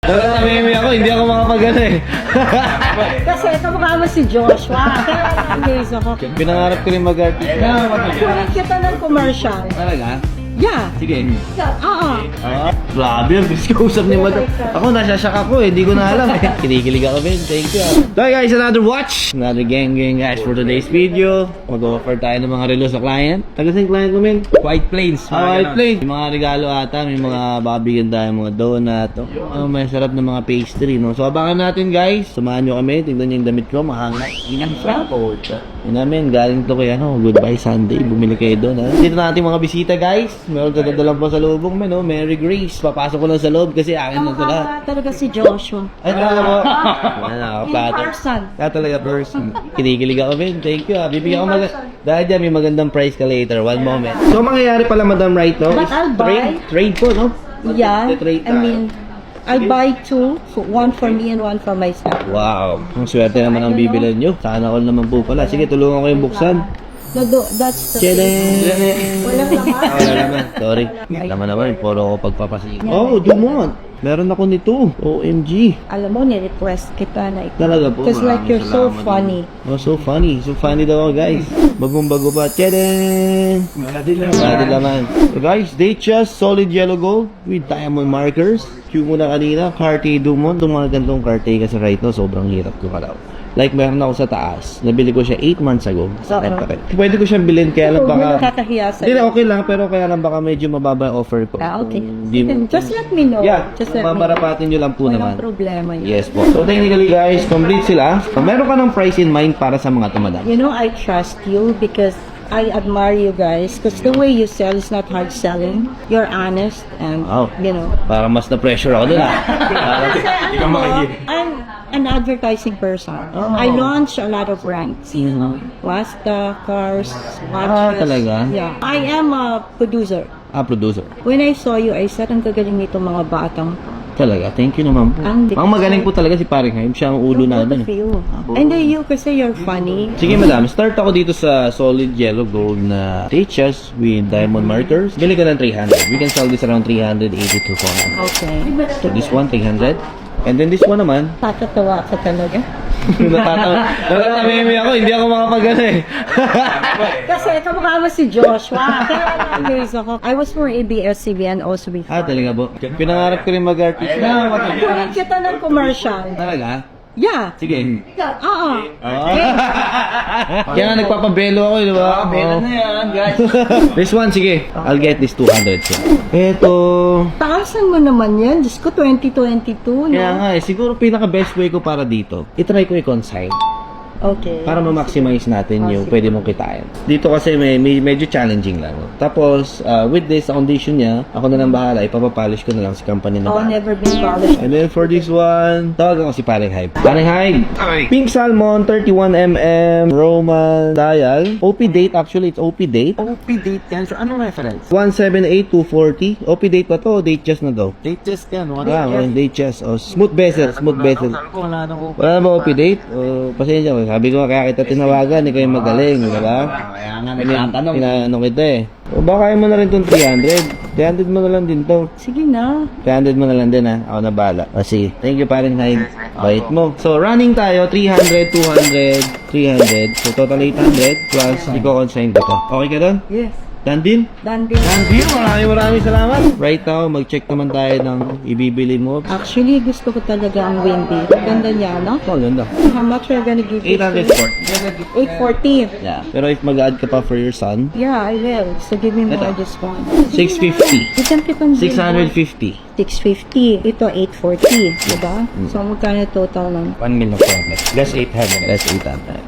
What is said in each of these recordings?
Nakatamimi ako, hindi ako makapagano eh. Kasi kamukha mo si Joshua. Kaya na-amaze ako. Pinangarap ko rin mag-artist. Kulit kita ng commercial. Talaga? Yeah. Sige. Oo. Grabe, ang bilis ko usap ni Madam. Ako, nasasyak ako eh, hindi ko na alam eh. Kinikilig ako din, thank you. So guys, another watch. Another gang guys for today's video. Mag-offer tayo ng mga relo sa client. Taga saan client mo, men? White Plains. White Plains. May mga regalo ata, may mga babigyan tayo, mga donut. May sarap na mga pastry, no? So abangan natin guys. Samahan nyo kami, tingnan nyo yung damit ko, mahangay. Inang support. Yun namin, galing to kay Goodbye Sunday. Bumili kayo doon, ha? Dito natin mga bisita guys. Meron dadadalang pa sa lubong, men, no? Merry Grace. Papasok ko lang sa loob kasi akin na sila. Kamukha talaga si Joshua. Ay, talaga po. In person. Kaya talaga person. Kinikilig ako, men. Thank you, ha. Bibigyan ko dahil dyan, may magandang price ka later. One moment. So, mangyayari pala, Madam, right, no? But I'll buy. Trade po, no? Yeah. Trade I mean, I'll buy two. One for me and one for myself. Wow. Ang swerte naman ang bibilan nyo. Sana all naman po pala. Sige, tulungan ko yung buksan. No, that's the Challenge! Walang laman. Wala naman. Sorry. Laman naman. Puro ako pagpapasig. Oh, Dumont. Meron ako nito. OMG. Alam mo, ni-request kita na ito. Talaga po. Because like you're so Salamat. funny. Oh, so funny. So funny daw ako, guys. Bagong-bago pa. Challenge! Wala naman. So guys, Datejust Solid Yellow Gold with diamond markers. Cue muna kanina. Cartier Dumont. Itong mga gantong Cartier kasi right now, sobrang hirap ko kalaw. Like, meron ako sa taas. Nabili ko siya 8 months ago. Pwede ko siyang bilhin, kaya lang baka... Nakakahiya sa'yo. Hindi, okay lang, pero kaya lang baka medyo mababa ang offer ko. Okay. Hindi mo... Just let me know. Yeah, Just let me know. mamarapatin nyo lang po naman. Walang problema yun. Yes po. So technically guys, complete sila. Meron ka ng price in mind para sa mga tumadam. You know, I trust you because I admire you guys because the way you sell is not hard selling. You're honest and, Wow. you know. Para mas na-pressure ako dun. Kasi ano mo, I'm an advertising person. I launch a lot of brands. Wasta, cars, watches. Talaga? Yeah. I am a producer. Producer. When I saw you, I said, ang gagaling nito mga batang. Talaga, thank you naman po. Ang magaling po talaga si Paring Haim. Siya ang ulo namin. And then you, kasi you're funny. Sige madam, start ako dito sa solid yellow gold na Datejust with diamond markers. Bili ka ng 300. We can sell this around 380 to 400. Okay. So this one, 300. And then this one naman, Tatatawa ka talaga. natatamimi ako, hindi ako makapagano eh. Kasi kamukha mo si Joshua. Kaya na-amaze ako. I was for ABS-CBN also before. Talaga po. Pinangarap ko rin mag-artist. Kulit kita ng commercial. Talaga? Yeah. Sige. Oo. Kaya nga nagpapabelo ako, di ba? Belo na yan, guys. This one, sige. I'll get this 200. So. Ito. Taasan mo naman yan. Diyos ko, 2022, no? Kaya nga eh, siguro pinaka-best way ko para dito, itry ko i-consign. Okay. Para ma-maximize natin yung pwede mong kitain. Dito kasi medyo challenging lang. Tapos, with this, sa condition niya, ako na lang bahala. Ipapapolish ko na lang si company na Oh, bahala. never been polished. And then for this one, tawagan ko si Paring Hype. Paring Hype! Pink Salmon, 31mm, Roman dial. OP date, actually, it's OP date. OP date yan. So, anong reference? 178240. OP date pa to, date just na daw. Date just yan. Date just. Oh, smooth bezel, smooth bezel. Wala na ko. Wala na ba OP date? Pasensya ko. Sabi ko kaya kita tinawagan, ikaw yung magaling, di ba? Kaya nga nagtatanong. Inaano kita eh. O baka kaya mo na rin itong 300. 300 mo na lang din to. Sige na. 300 mo na lang din ha. Ako na bala. O sige. Thank you Paring Hyde. Bait mo. So running tayo, 300, 200, 300. So total 800 plus i-consign ko to. Okay ka doon? Yes. Done din? Done din. Maraming salamat. Right now, mag-check naman tayo ng ibibili mo. Actually, gusto ko talaga ang windy. Ganda niya, no? Oh, ganda. How much are you gonna give this to 840. 840. Yeah. Pero if mag-add ka pa for your son, Yeah, I will. So give me more discount. 650. Isang kitang 650. 650. Ito, 840. Diba? So, magkano total lang? 1 million plus 800. That's 800.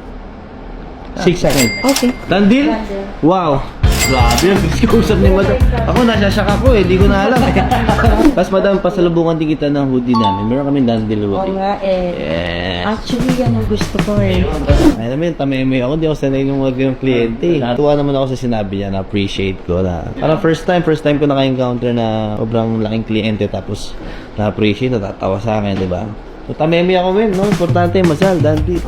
600. Okay. Done deal? Wow. Grabe, ang bilis ko usap ni Madam. Ako, nasasyak ako eh. Hindi ko na alam eh. Tapos Madam, pasalubungan din kita ng hoodie namin. Meron kami done deal Oo hoodie. nga eh. Yeah. Actually, yan ang gusto ko eh. Ay naman, tameme ako. Hindi ako sanay yung mga yung kliyente. Natuwa naman ako sa sinabi niya. Na-appreciate ko na. Parang first time ko naka-encounter na sobrang laking kliyente. Tapos na-appreciate, natatawa sa akin, di ba? So, tameme ako, men. No? Importante, masal, done deal.